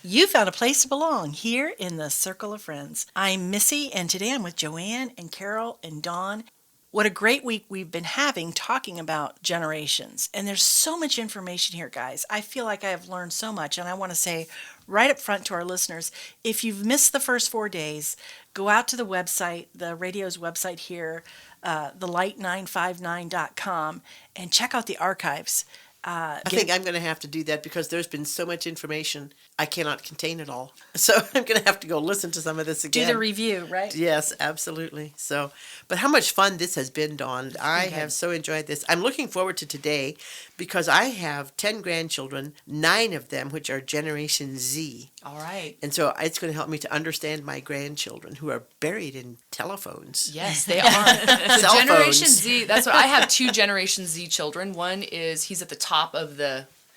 You found a place to belong here in the Circle of Friends. I'm Missy, and today I'm with Joanne and Carol and Dawn. What a great week we've been having talking about generations. And there's so much information here, guys. I feel like I have learned so much. And I want to say right up front to our listeners, if you've missed the first 4 days, go out to the website, the radio's website here, thelight959.com, and check out the archives. I think I'm going to have to do that because there's been so much information, I cannot contain it all. So I'm going to have to go listen to some of this again. Do the review, right? Yes, absolutely. So, but how much fun this has been, Dawn. I have so enjoyed this. I'm looking forward to today because I have 10 grandchildren, 9 of them which are Generation Z. All right. And so it's going to help me to understand my grandchildren who are buried in telephones. Yes, they are. Cell Generation phones. Z, that's what I have 2 Generation Z children. One is, he's at the top of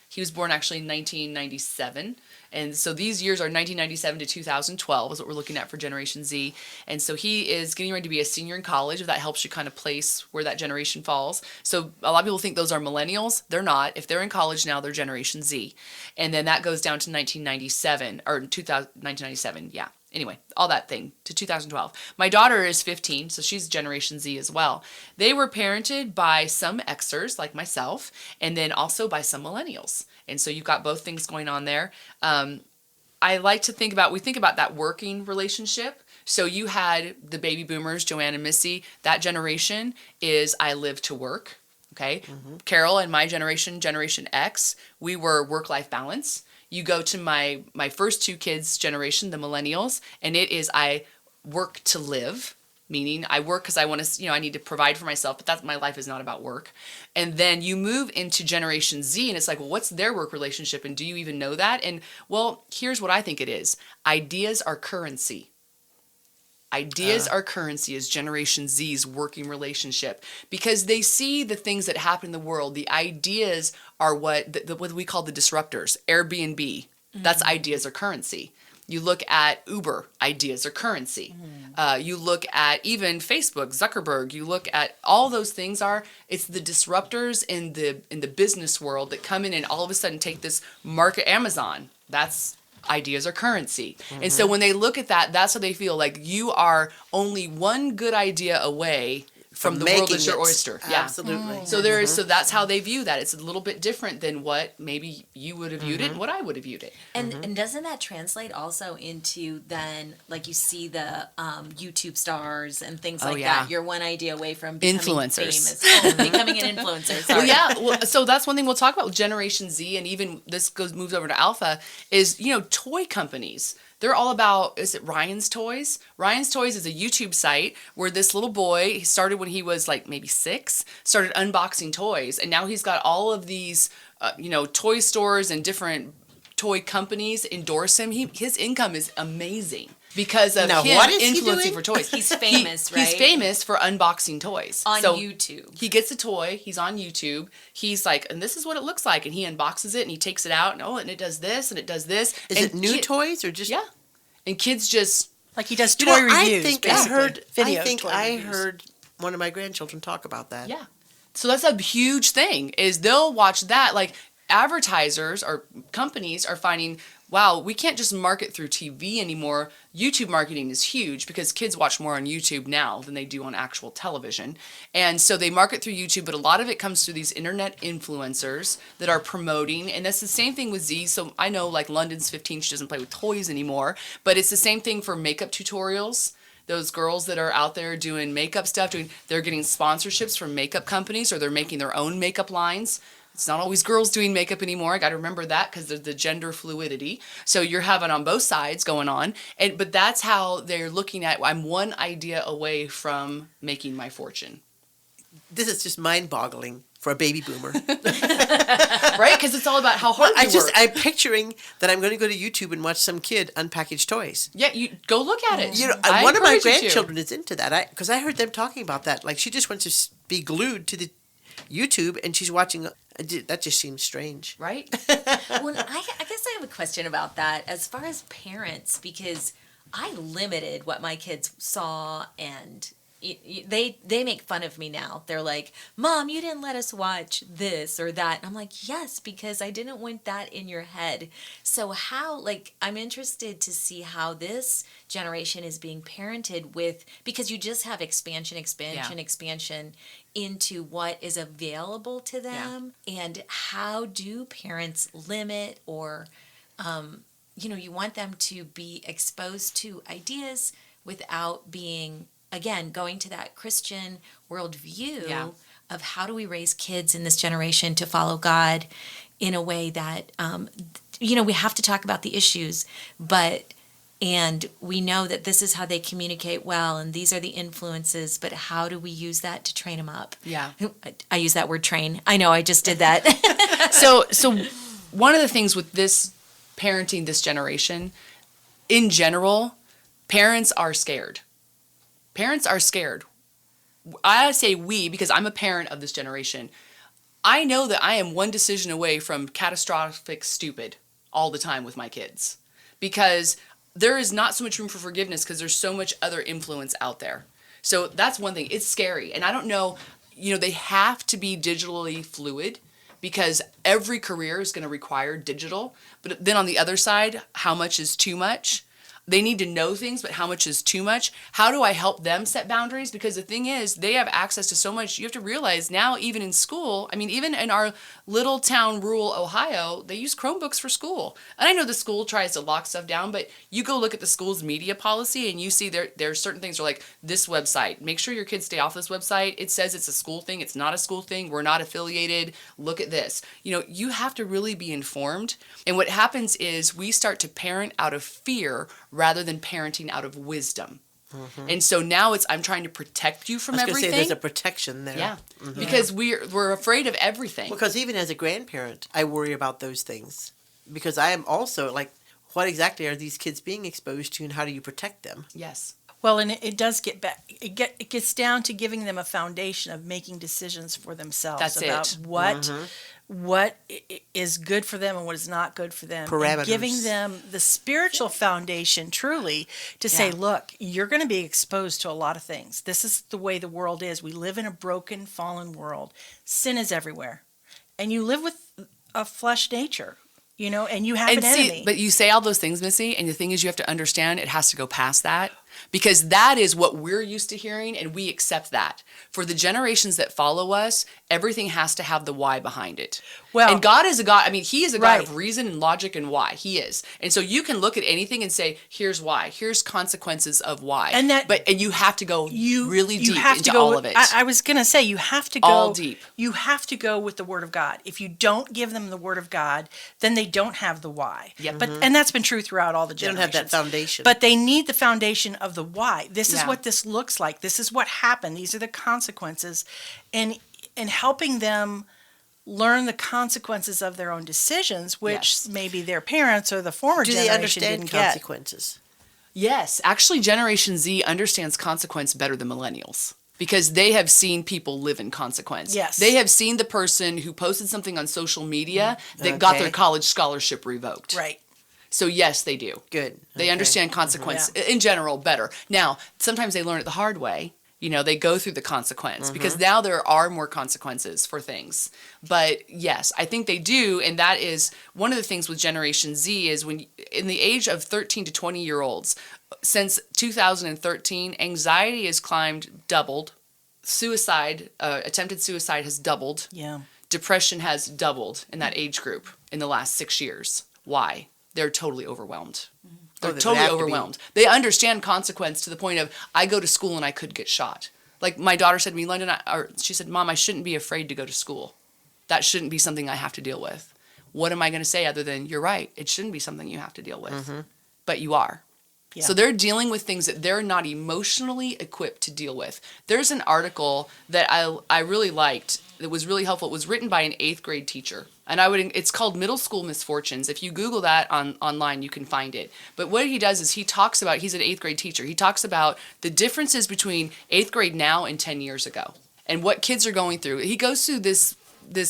he was born actually in 1997. And so these years are 1997 to 2012 is what we're looking at for Generation Z. And so he is getting ready to be a senior in college, if that helps you kind of place where that generation falls. So a lot of people think those are millennials. They're not. If they're in college now, they're Generation Z. And then that goes down to 1997, or 1997, yeah. Anyway, all that thing to 2012. My daughter is 15, so she's Generation Z as well. They were parented by some Xers like myself, and then also by some millennials. And so you've got both things going on there. I like to think about that working relationship. So you had the baby boomers, Joanne and Missy. That generation is I live to work. Okay. Mm-hmm. Carol and my generation, Generation X, we were work-life balance. You go to my first 2 kids' generation, the millennials, and it is I work to live, meaning I work because I want to, I need to provide for myself, but my life is not about work. And then you move into Generation Z, and it's like, well, what's their work relationship, and do you even know that? And, well, here's what I think it is. Ideas are currency. Ideas are currency is Generation Z's working relationship because they see the things that happen in the world. The ideas are what we call the disruptors. Airbnb, that's ideas are currency. You look at Uber, ideas are currency. You look at even Facebook, Zuckerberg. You look at all those things it's the disruptors in the business world that come in and all of a sudden take this market. Amazon, that's ideas are currency. And so when they look at that, that's how they feel like you are only one good idea away from the world is your oyster. Yeah. Absolutely. So so that's how they view that. It's a little bit different than what maybe you would have viewed it and what I would have viewed it. And doesn't that translate also into then, like you see the YouTube stars and things like that? You're one idea away from becoming influencers. Famous. Becoming an influencer. Sorry. Well, yeah. So that's one thing we'll talk about with Generation Z, and even this moves over to Alpha, is, toy companies. They're all about, is it Ryan's Toys? Ryan's Toys is a YouTube site where this little boy, he started when he was like maybe 6, started unboxing toys. And now he's got all of these, toy stores and different toy companies endorse him. His income is amazing because of him influencing for toys. He's famous, right? He's famous for unboxing toys. On YouTube. He gets a toy. He's on YouTube. He's like, and this is what it looks like. And he unboxes it and he takes it out. And it does this and it does this. Is it new toys or just... Yeah. And kids just... Like he does toy reviews, I think basically. I heard one of my grandchildren talk about that. Yeah. So that's a huge thing, is they'll watch that. Like, advertisers or companies are finding, wow, we can't just market through TV anymore. YouTube marketing is huge because kids watch more on YouTube now than they do on actual television. And so they market through YouTube, but a lot of it comes through these internet influencers that are promoting. And that's the same thing with Z. So I know like London's 15, she doesn't play with toys anymore, but it's the same thing for makeup tutorials. Those girls that are out there doing makeup stuff, they're getting sponsorships from makeup companies, or they're making their own makeup lines. It's not always girls doing makeup anymore. I got to remember that because of the gender fluidity. So you're having on both sides going on. But that's how they're looking at, I'm one idea away from making my fortune. This is just mind-boggling for a baby boomer. Right? Because it's all about how hard you work. I'm picturing that I'm going to go to YouTube and watch some kid unpackage toys. Yeah, you go look at it. One of my grandchildren is into that. Because I heard them talking about that. Like, she just wants to be glued to the YouTube and she's watching. That just seems strange. Right? Well, I guess I have a question about that as far as parents, because I limited what my kids saw and they make fun of me now. They're like, "Mom, you didn't let us watch this or that." And I'm like, "Yes, because I didn't want that in your head." So how, like, I'm interested to see how this generation is being parented with, because you just have expansion into what is available to them, and how do parents limit or you want them to be exposed to ideas without being, again, going to that Christian worldview of how do we raise kids in this generation to follow God in a way that, we have to talk about the issues, and we know that this is how they communicate well, and these are the influences, but how do we use that to train them up? Yeah. I use that word train. I know, I just did that. So one of the things with this parenting this generation, in general, parents are scared. Parents are scared. I say we because I'm a parent of this generation. I know that I am one decision away from catastrophic stupid all the time with my kids, because there is not so much room for forgiveness because there's so much other influence out there. So that's one thing. It's scary. And I don't know, they have to be digitally fluid because every career is going to require digital. But then on the other side, how much is too much? They need to know things, but how much is too much? How do I help them set boundaries? Because the thing is, they have access to so much. You have to realize now, even in school, even in our little town, rural Ohio, they use Chromebooks for school. And I know the school tries to lock stuff down, but you go look at the school's media policy and you see there are certain things that are like, this website, make sure your kids stay off this website. It says it's a school thing. It's not a school thing. We're not affiliated. Look at this. You have to really be informed. And what happens is we start to parent out of fear rather than parenting out of wisdom. Mm-hmm. And so now I'm trying to protect you from everything. Say there's a protection there. Yeah, because we're afraid of everything. Because even as a grandparent, I worry about those things. Because I am also like, what exactly are these kids being exposed to, and how do you protect them? Yes. Well, and it does get back. It gets down to giving them a foundation of making decisions for themselves. That's about what is good for them and what is not good for them. Parameters. And giving them the spiritual foundation, truly, to say, look, you're going to be exposed to a lot of things. This is the way the world is. We live in a broken, fallen world. Sin is everywhere, and you live with a flesh nature. And you have an enemy. But you say all those things, Missy, and the thing is, you have to understand it has to go past that, because that is what we're used to hearing, and we accept that. For the generations that follow us, everything has to have the why behind it. Well, and God is a God. He is a God of reason and logic and why. He is. And so you can look at anything and say, here's why. Here's consequences of why. And you have to go really deep into all of it. I was going to say, you have to go all deep. You have to go with the Word of God. If you don't give them the Word of God, then they don't have the why. Yep. And that's been true throughout all the generations. They don't have that foundation. But they need the foundation of the why. This is what this looks like. This is what happened. These are the consequences. And helping them learn the consequences of their own decisions, which maybe their parents or the former generation didn't get. Consequences? Yes. Actually, Generation Z understands consequence better than millennials, because they have seen people live in consequence. Yes. They have seen the person who posted something on social media that got their college scholarship revoked. Right. So yes, they do. Good. They understand consequence in general better. Now, sometimes they learn it the hard way. They go through the consequence because now there are more consequences for things. But yes, I think they do. And that is one of the things with Generation Z is when in the age of 13 to 20-year-olds, since 2013, anxiety has doubled. Suicide, attempted suicide has doubled. Yeah. Depression has doubled in that age group in the last 6 years. Why? They're totally overwhelmed. They're totally overwhelmed. They understand consequence to the point of, I go to school and I could get shot. Like my daughter said to me, London, she said, Mom, I shouldn't be afraid to go to school. That shouldn't be something I have to deal with. What am I going to say other than, you're right, it shouldn't be something you have to deal with. But you are. Yeah. So they're dealing with things that they're not emotionally equipped to deal with. There's an article that I really liked that was really helpful. It was written by an 8th grade teacher. And it's called Middle School Misfortunes. If you Google that online, you can find it. But what he does is he's an 8th grade teacher. He talks about the differences between 8th grade now and 10 years ago and what kids are going through. He goes through this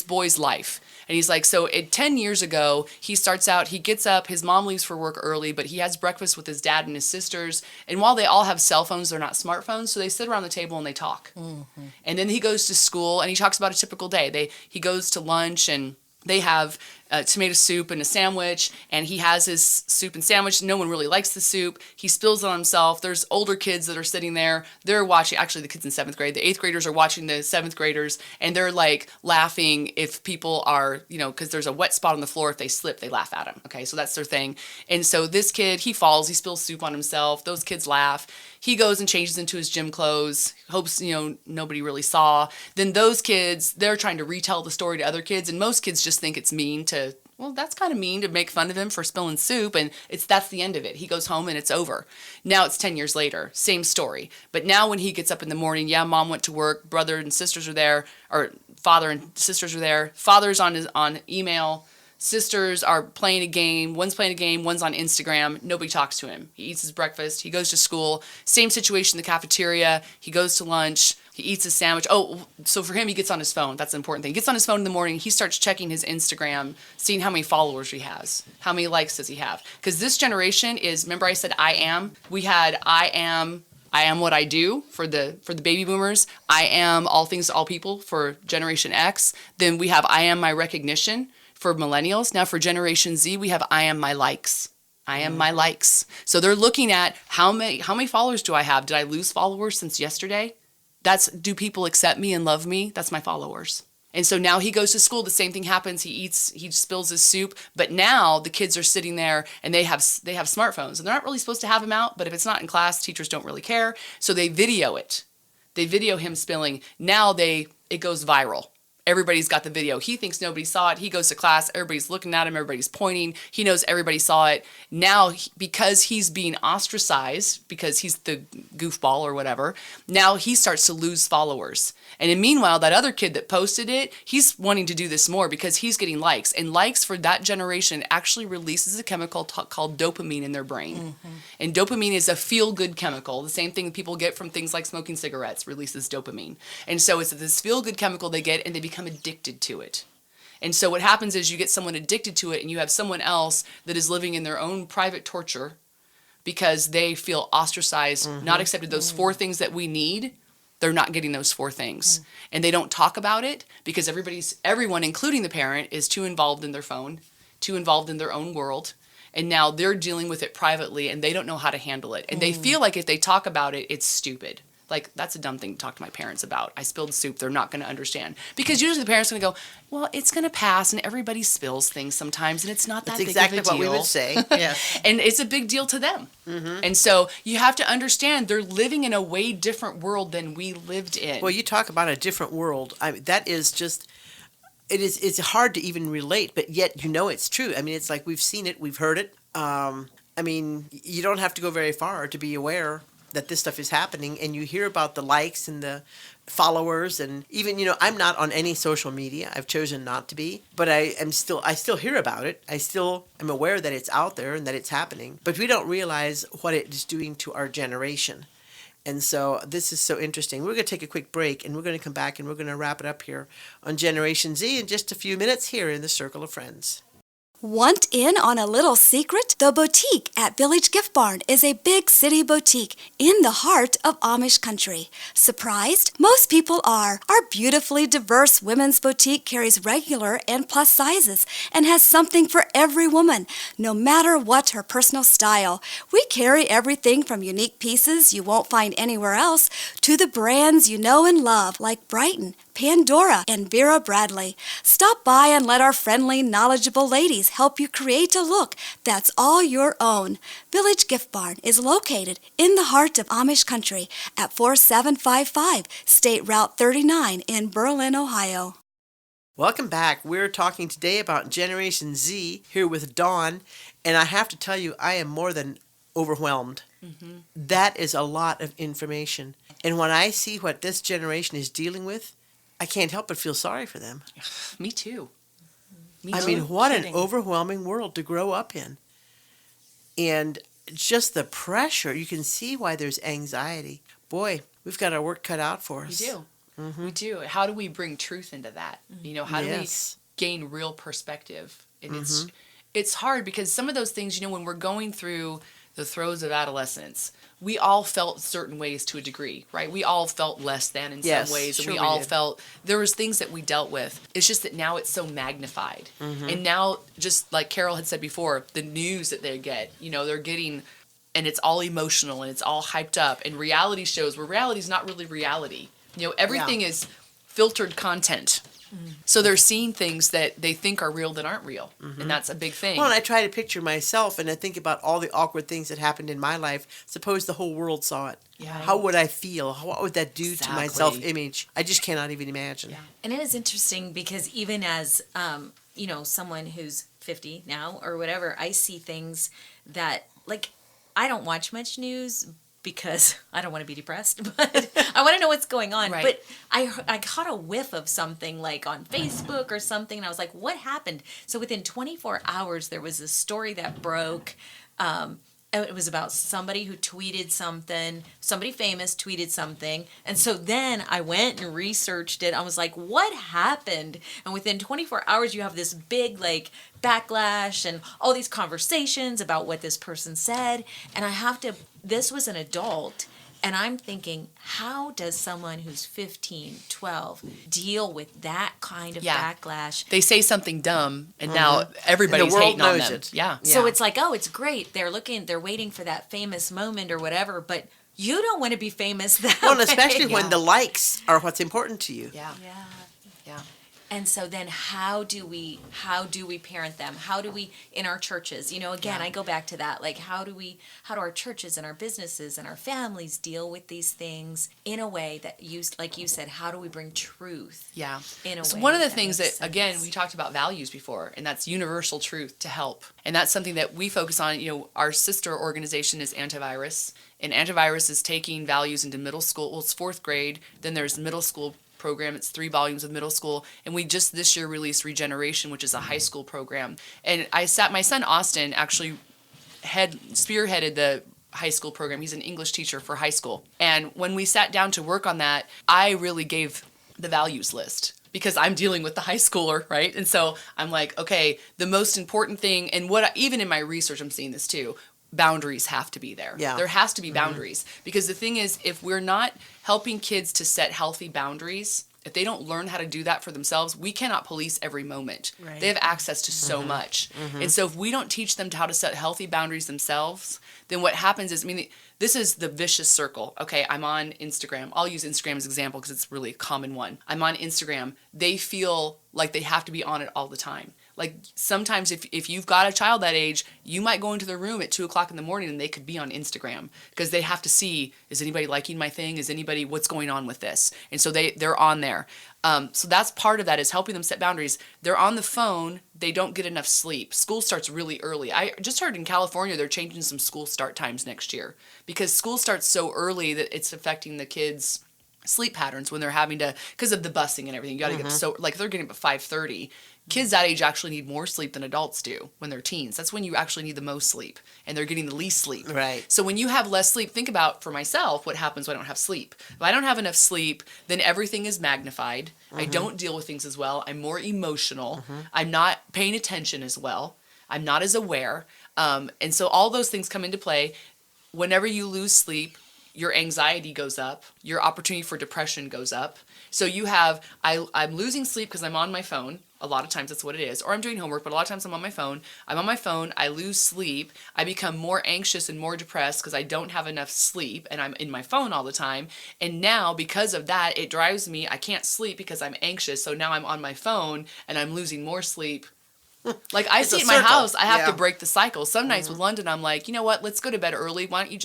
boy's life. And And he's like, so 10 years ago, he starts out, he gets up, his mom leaves for work early, but he has breakfast with his dad and his sisters. And while they all have cell phones, they're not smartphones. So they sit around the table and they talk. And then he goes to school and he talks about a typical day. He goes to lunch and they have tomato soup and a sandwich, and he has his soup and sandwich. No one really likes the soup. He spills it on himself. There's older kids that are sitting there. They're watching, actually the kids in 7th grade, the 8th graders are watching the 7th graders, and they're like laughing if people are, because there's a wet spot on the floor. If they slip, they laugh at them. Okay, so that's their thing. And so this kid, he falls, he spills soup on himself. Those kids laugh. He goes and changes into his gym clothes, hopes, nobody really saw. Then those kids, they're trying to retell the story to other kids, and most kids just think it's mean to, well, that's kind of mean to make fun of him for spilling soup, and that's the end of it. He goes home and it's over. Now it's 10 years later, same story. But now when he gets up in the morning, yeah, mom went to work, brother and sisters are there, or father and sisters are there, father's on email, sisters are playing a game. One's playing a game. One's on Instagram. Nobody talks to him. He eats his breakfast. He goes to school. Same situation in the cafeteria. He goes to lunch. He eats his sandwich. Oh, so for him, he gets on his phone. That's the important thing. He gets on his phone in the morning. He starts checking his Instagram, seeing how many followers he has. How many likes does he have? Because this generation is, remember I said I am? We had I am what I do for the baby boomers. I am all things to all people for Generation X. Then we have I am my recognition for millennials. Now for Generation Z, we have I am my likes. I am my likes. So they're looking at how many followers do I have? Did I lose followers since yesterday? Do people accept me and love me? That's my followers. And so now he goes to school, the same thing happens. He spills his soup, but now the kids are sitting there and they have smartphones and they're not really supposed to have them out, but if it's not in class, teachers don't really care. So they video it. They video him spilling. Now it goes viral. Everybody's got the video. He thinks nobody saw it. He goes to class. Everybody's looking at him. Everybody's pointing. He knows everybody saw it. Now, because he's being ostracized, because he's the goofball or whatever, now he starts to lose followers. And then meanwhile, that other kid that posted it, he's wanting to do this more because he's getting likes. And likes for that generation actually releases a chemical called dopamine in their brain. Mm-hmm. And dopamine is a feel-good chemical. The same thing people get from things like smoking cigarettes releases dopamine. And so it's this feel-good chemical they get, and they become addicted to it. And so what happens is you get someone addicted to it, and you have someone else that is living in their own private torture because they feel ostracized, not accepted. Those 4 things that we need, they're not getting those 4 things. And they don't talk about it because everyone, including the parent, is too involved in their phone, too involved in their own world. And now they're dealing with it privately, and they don't know how to handle it. And they feel like if they talk about it, it's stupid. Like, that's a dumb thing to talk to my parents about. I spilled soup. They're not going to understand. Because usually the parents are going to go, well, it's going to pass, and everybody spills things sometimes, and it's not that big of a deal. That's exactly what we would say, yes. And it's a big deal to them. Mm-hmm. And so you have to understand they're living in a way different world than we lived in. Well, you talk about a different world. That is just... It's hard to even relate, but yet it's true. I mean, it's like we've seen it, we've heard it. You don't have to go very far to be aware that this stuff is happening, and you hear about the likes and the followers, and even I'm not on any social media. I've chosen not to be, but I still hear about it. I still am aware that it's out there and that it's happening, but we don't realize what it is doing to our generation. And so this is so interesting. We're going to take a quick break, and we're going to come back, and we're going to wrap it up here on Generation Z in just a few minutes here in the Circle of Friends. Want in on a little secret? The boutique at Village Gift Barn is a big city boutique in the heart of Amish country. Surprised? Most people are. Our beautifully diverse women's boutique carries regular and plus sizes and has something for every woman, no matter what her personal style. We carry everything from unique pieces you won't find anywhere else to the brands you know and love like Brighton, Pandora, and Vera Bradley. Stop by and let our friendly, knowledgeable ladies help you create a look that's all your own. Village Gift Barn is located in the heart of Amish country at 4755 State Route 39 in Berlin, Ohio. Welcome back. We're talking today about Generation Z here with Dawn, and I have to tell you, I am more than overwhelmed. Mm-hmm. That is a lot of information. And when I see what this generation is dealing with, I can't help but feel sorry for them. Me too. I mean, what an overwhelming world to grow up in. And just the pressure, you can see why there's anxiety. Boy, we've got our work cut out for us. We do. Mm-hmm. We do. How do we bring truth into that? How do we gain real perspective. And it's hard because some of those things, when we're going through the throes of adolescence, we all felt certain ways to a degree, right? We all felt less than in Yes, some ways, and sure we we all did. felt there was things that we dealt with. It's just that now it's so magnified, and now, just like Carol had said before, the news that they get, they're getting, and it's all emotional and it's all hyped up, and reality shows where reality is not really reality. Everything is filtered content. So they're seeing things that they think are real that aren't real, and that's a big thing. Well, and I try to picture myself, and I think about all the awkward things that happened in my life. Suppose the whole world saw it. Yeah. How would I feel? What would that do to my Exactly. self-image? I just cannot even imagine. Yeah. And it is interesting because even as someone who's 50 now or whatever, I see things that, like, I don't watch much news because I don't want to be depressed, but I want to know what's going on. Right. But I caught a whiff of something like on Facebook or something, and I was like, what happened? So within 24 hours, there was a story that broke. It was about somebody who tweeted something, somebody famous tweeted something. And so then I went and researched it. I was like, what happened? And within 24 hours, you have this big, like, backlash and all these conversations about what this person said. And this was an adult. And I'm thinking, how does someone who's 15, 12 deal with that kind of Yeah. backlash? They say something dumb, and now everybody's world hating on knows them. it. Yeah. So it's like, oh, it's great. They're waiting for that famous moment or whatever, but you don't want to be famous that Well, and way. especially when the likes are what's important to you. Yeah. Yeah. Yeah. And so then how do we parent them? How do we, in our churches, again, I go back to that, like, how do our churches and our businesses and our families deal with these things in a way that like you said, how do we bring truth? Yeah. In a So way one of the that things that, makes again, sense. we talked about values before, and that's universal truth to help. And that's something that we focus on. Our sister organization is Antivirus, and Antivirus is taking values into middle school. Well, it's 4th grade. Then there's middle school program. It's 3 volumes of middle school. And we just this year released Regeneration, which is a high school program. And my son Austin actually spearheaded the high school program. He's an English teacher for high school. And when we sat down to work on that, I really gave the values list because I'm dealing with the high schooler, right? And so I'm like, okay, the most important thing, and even in my research, I'm seeing this too, boundaries have to be there. Yeah. There has to be boundaries because the thing is, if we're not helping kids to set healthy boundaries, if they don't learn how to do that for themselves, we cannot police every moment. Right. They have access to so much. And so if we don't teach them how to set healthy boundaries themselves, then what happens is, this is the vicious circle. Okay, I'm on Instagram. I'll use Instagram as an example because it's really a common one. I'm on Instagram. They feel like they have to be on it all the time. Like sometimes if you've got a child that age, you might go into the room at 2:00 in the morning and they could be on Instagram because they have to see, is anybody liking my thing? What's going on with this? And so they're on there. So that's part of that is helping them set boundaries. They're on the phone. They don't get enough sleep. School starts really early. I just heard in California they're changing some school start times next year because school starts so early that it's affecting the kids' sleep patterns when they're having to, because of the busing and everything. You got to get so, like, they're getting up at 5:30. Kids that age actually need more sleep than adults do when they're teens. That's when you actually need the most sleep, and they're getting the least sleep. Right. So when you have less sleep, think about, for myself, what happens when I don't have sleep. If I don't have enough sleep, then everything is magnified. I don't deal with things as well. I'm more emotional. I'm not paying attention as well. I'm not as aware. And so all those things come into play. Whenever you lose sleep, your anxiety goes up. Your opportunity for depression goes up. So you have, I'm losing sleep because I'm on my phone. A lot of times that's what it is. Or I'm doing homework, but a lot of times I'm on my phone. I lose sleep. I become more anxious and more depressed because I don't have enough sleep and I'm in my phone all the time. And now because of that, it drives me, I can't sleep because I'm anxious. So now I'm on my phone and I'm losing more sleep. Like I It's see a it in my circle. house, I have to Yeah. break the cycle. Some nights with London, I'm like, you know what, let's go to bed early. Why don't you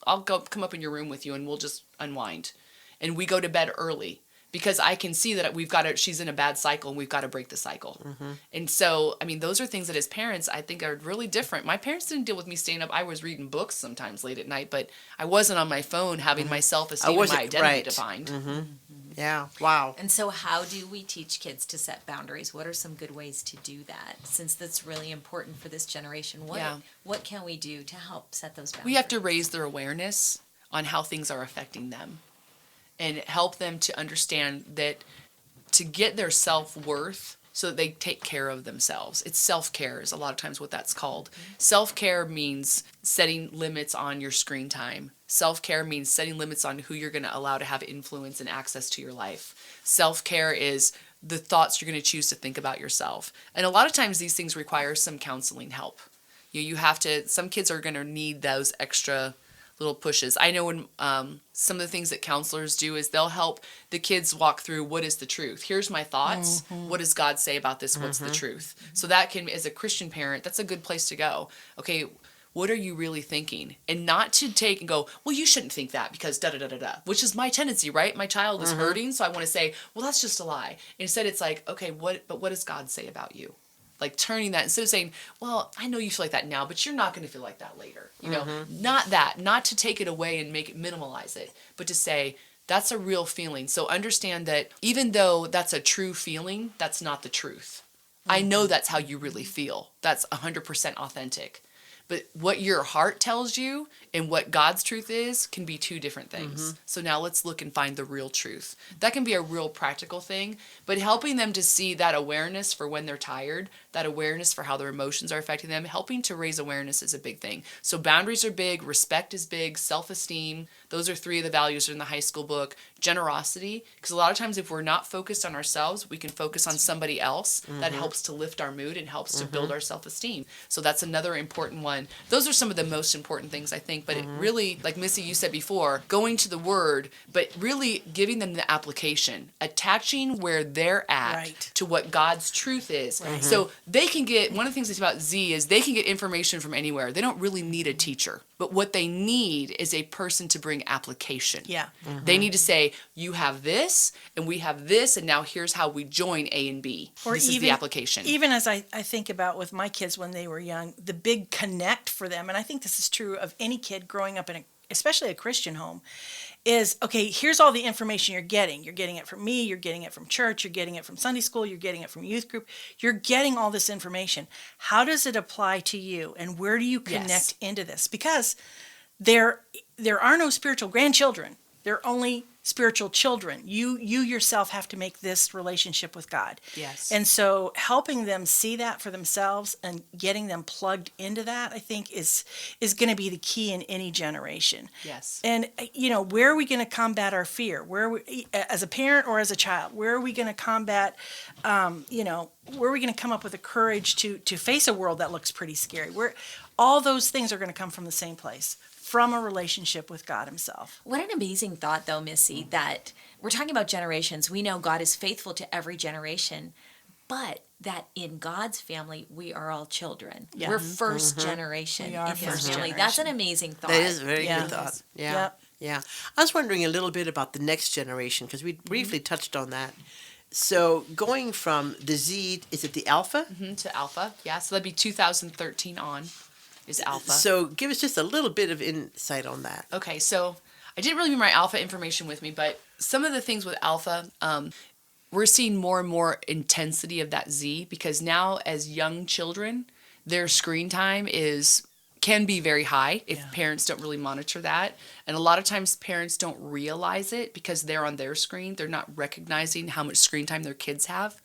I'll go come up in your room with you and we'll just unwind. And we go to bed early because I can see that she's in a bad cycle and we've got to break the cycle. And so, those are things that as parents, I think are really different. My parents didn't deal with me staying up. I was reading books sometimes late at night, but I wasn't on my phone having my self-esteem and my wasn't- identity right. defined. Yeah. Wow. And so how do we teach kids to set boundaries? What are some good ways to do that? Since that's really important for this generation, what can we do to help set those boundaries? We have to raise their awareness on how things are affecting them and help them to understand that to get their self-worth so that they take care of themselves. It's self-care is a lot of times what that's called. Self-care means setting limits on your screen time. Self-care means setting limits on who you're going to allow to have influence and access to your life. Self-care is the thoughts you're going to choose to think about yourself. And a lot of times these things require some counseling help. You have to, some kids are going to need those extra little pushes. I know when some of the things that counselors do is they'll help the kids walk through what is the truth. Here's my thoughts. What does God say about this? What's the truth? So that can, as a Christian parent, that's a good place to go. Okay, what are you really thinking? And not to take and go, well, you shouldn't think that because da-da-da-da-da, which is my tendency, right? My child is hurting, so I want to say, well, that's just a lie. Instead, it's like, okay, what does God say about you? Like turning that, instead of saying, well, I know you feel like that now, but you're not going to feel like that later. You know, not that, not to take it away and make it, minimalize it, but to say, that's a real feeling. So understand that even though that's a true feeling, that's not the truth. I know that's how you really feel. That's 100% authentic. But what your heart tells you and what God's truth is can be two different things. So now let's look and find the real truth. That can be a real practical thing, but helping them to see that awareness for when they're tired, that awareness for how their emotions are affecting them, helping to raise awareness is a big thing. So boundaries are big, respect is big, self-esteem. Those are 3 of the values in the high school book. Generosity, because a lot of times if we're not focused on ourselves, we can focus on somebody else. That helps to lift our mood and helps to build our self-esteem. So that's another important one. Those are some of the most important things, I think, but it really, like Missy, you said before, going to the word, but really giving them the application, attaching where they're at Right. to what God's truth is. So they can get, one of the things about Z is they can get information from anywhere. They don't really need a teacher. But what they need is a person to bring application. Yeah. They need to say, you have this, and we have this, and now here's how we join A and B. This is the application. Even as I think about with my kids when they were young, the big connect for them, and I think this is true of any kid growing up in especially a Christian home, is, okay, here's all the information you're getting. You're getting it from me, you're getting it from church, you're getting it from Sunday school, you're getting it from youth group. You're getting all this information. How does it apply to you? And where do you connect into this? Because there are no spiritual grandchildren. There are only spiritual children. You yourself have to make this relationship with God. Yes. And so helping them see that for themselves and getting them plugged into that, I think is going to be the key in any generation. Yes. And where are we going to combat our fear? As a parent or as a child, where are we going to combat where are we going to come up with the courage to face a world that looks pretty scary? All those things are going to come from the same place, from a relationship with God himself. What an amazing thought, though, Missy, that we're talking about generations. We know God is faithful to every generation, but that in God's family, we are all children. Yeah. We're first generation We are in his first family. generation. That's an amazing thought. That is a very Yeah. good thought. Yeah. Yep. Yeah. I was wondering a little bit about the next generation because we briefly touched on that. So going from the Z, is it the Alpha? To Alpha. Yeah, so that'd be 2013 on is Alpha. So give us just a little bit of insight on that. Okay, so I didn't really bring my Alpha information with me, but some of the things with Alpha, we're seeing more and more intensity of that Z because now as young children, their screen time can be very high if parents don't really monitor that. And a lot of times parents don't realize it because they're on their screen. They're not recognizing how much screen time their kids have.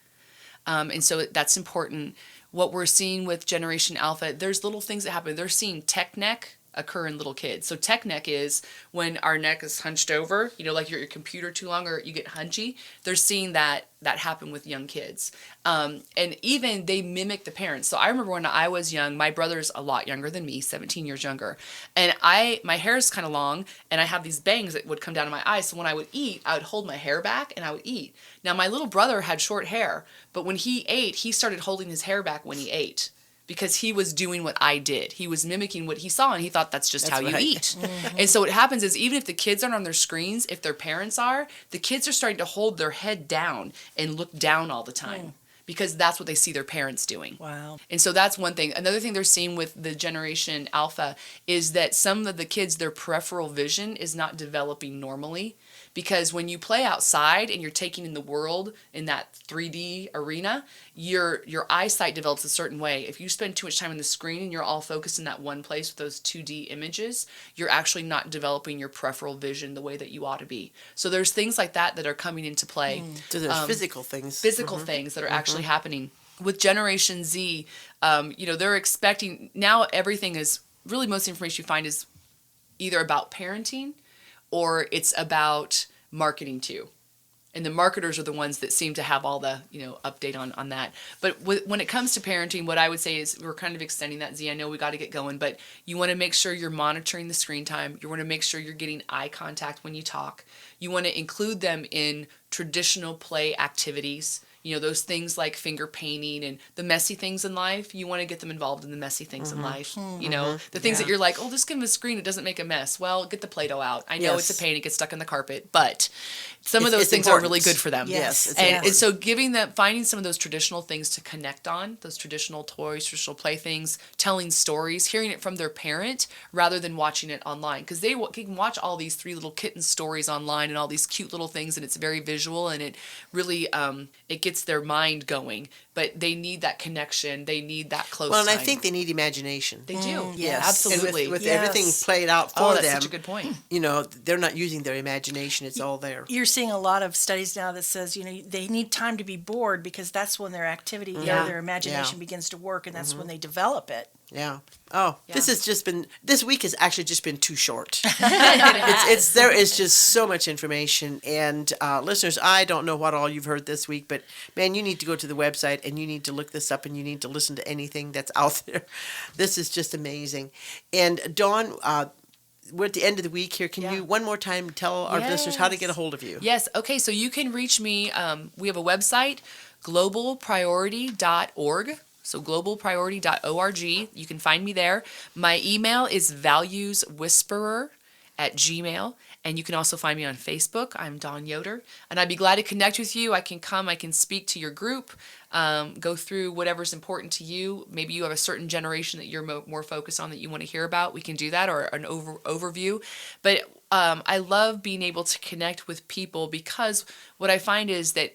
And so that's important. What we're seeing with Generation Alpha, there's little things that happen. They're seeing tech neck occur in little kids. So tech neck is when our neck is hunched over, like you're at your computer too long or you get hunchy. They're seeing that happen with young kids. And even they mimic the parents. So I remember when I was young, my brother's a lot younger than me, 17 years younger. And my hair is kind of long and I have these bangs that would come down to my eyes. So when I would eat, I would hold my hair back and I would eat. Now my little brother had short hair, but when he ate, he started holding his hair back when he ate. Because he was doing what I did. He was mimicking what he saw, and he thought that's just how you eat. And so what happens is even if the kids aren't on their screens, if their parents are, the kids are starting to hold their head down and look down all the time because that's what they see their parents doing. Wow. And so that's one thing. Another thing they're seeing with the Generation Alpha is that some of the kids, their peripheral vision is not developing normally because when you play outside and you're taking in the world in that 3D arena, your eyesight develops a certain way. If you spend too much time on the screen and you're all focused in that one place with those 2D images, you're actually not developing your peripheral vision the way that you ought to be. So there's things like that that are coming into play. So there's physical things. Physical things that are actually happening. With Generation Z, they're expecting, now everything is, really most information you find is either about parenting or it's about marketing too. And the marketers are the ones that seem to have all the, update on that. But when it comes to parenting, what I would say is we're kind of extending that, Z. I know we got to get going, but you want to make sure you're monitoring the screen time. You want to make sure you're getting eye contact when you talk. You want to include them in traditional play activities. Those things like finger painting and the messy things in life, you want to get them involved in the messy things in life. The things that you're like, oh, just give them a screen, it doesn't make a mess. Well, get the Play-Doh out. I know it's a pain, it gets stuck in the carpet, but some of those things are really good for them. Yes. And so finding some of those traditional things to connect on, those traditional toys, traditional playthings, telling stories, hearing it from their parent rather than watching it online. Because they can watch all these 3 little kitten stories online and all these cute little things, and it's very visual, and it really, it gets their mind going, but they need that connection. They need that close Well, and time. I think they need imagination. They do. Yes. Absolutely. And with everything played out for that's them, such a good point. they're not using their imagination. It's all there. You're seeing a lot of studies now that says, they need time to be bored because that's when their activity, their imagination begins to work, and that's when they develop it. Yeah. Oh, this week has actually just been too short. There is just so much information. And listeners, I don't know what all you've heard this week, but man, you need to go to the website and you need to look this up and you need to listen to anything that's out there. This is just amazing. And Dawn, we're at the end of the week here. Can you one more time tell our listeners how to get a hold of you? Yes. Okay. So you can reach me. We have a website, globalpriority.org. So globalpriority.org. You can find me there. My email is valueswhisperer@gmail.com. And you can also find me on Facebook. I'm Dawn Yoder. And I'd be glad to connect with you. I can speak to your group, go through whatever's important to you. Maybe you have a certain generation that you're more focused on that you want to hear about. We can do that, or an overview. But I love being able to connect with people, because what I find is that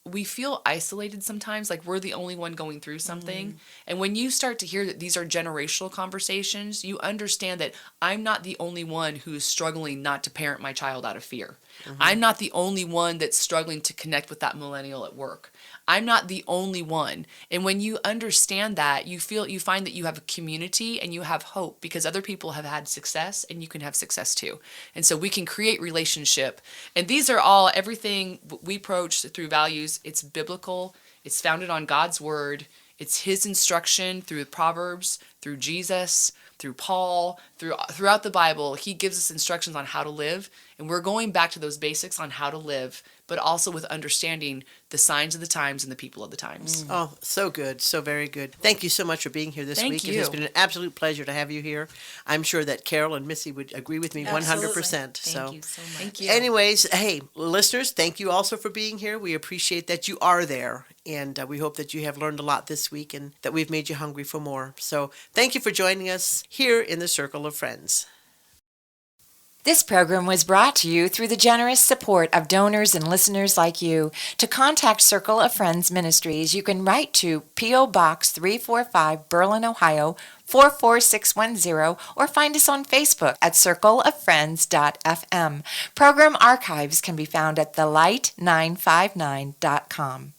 we feel isolated sometimes, like we're the only one going through something. And when you start to hear that these are generational conversations, you understand that I'm not the only one who's struggling not to parent my child out of fear. I'm not the only one that's struggling to connect with that millennial at work. I'm not the only one. And when you understand that, you find that you have a community and you have hope, because other people have had success and you can have success too. And so we can create relationship. And these are all, everything we approach through values. It's biblical. It's founded on God's word. It's his instruction through Proverbs, through Jesus, through Paul, throughout the Bible. He gives us instructions on how to live. And we're going back to those basics on how to live, but also with understanding the signs of the times and the people of the times. Oh, so good. So very good. Thank you so much for being here this week. Thank It has you. been an absolute pleasure to have you here. I'm sure that Carol and Missy would agree with me 100%. Thank you so much. Thank you. Anyways, hey, listeners, thank you also for being here. We appreciate that you are there. And we hope that you have learned a lot this week and that we've made you hungry for more. So thank you for joining us here in the Circle of Friends. This program was brought to you through the generous support of donors and listeners like you. To contact Circle of Friends Ministries, you can write to P.O. Box 345, Berlin, Ohio, 44610, or find us on Facebook at circleoffriends.fm. Program archives can be found at thelight959.com.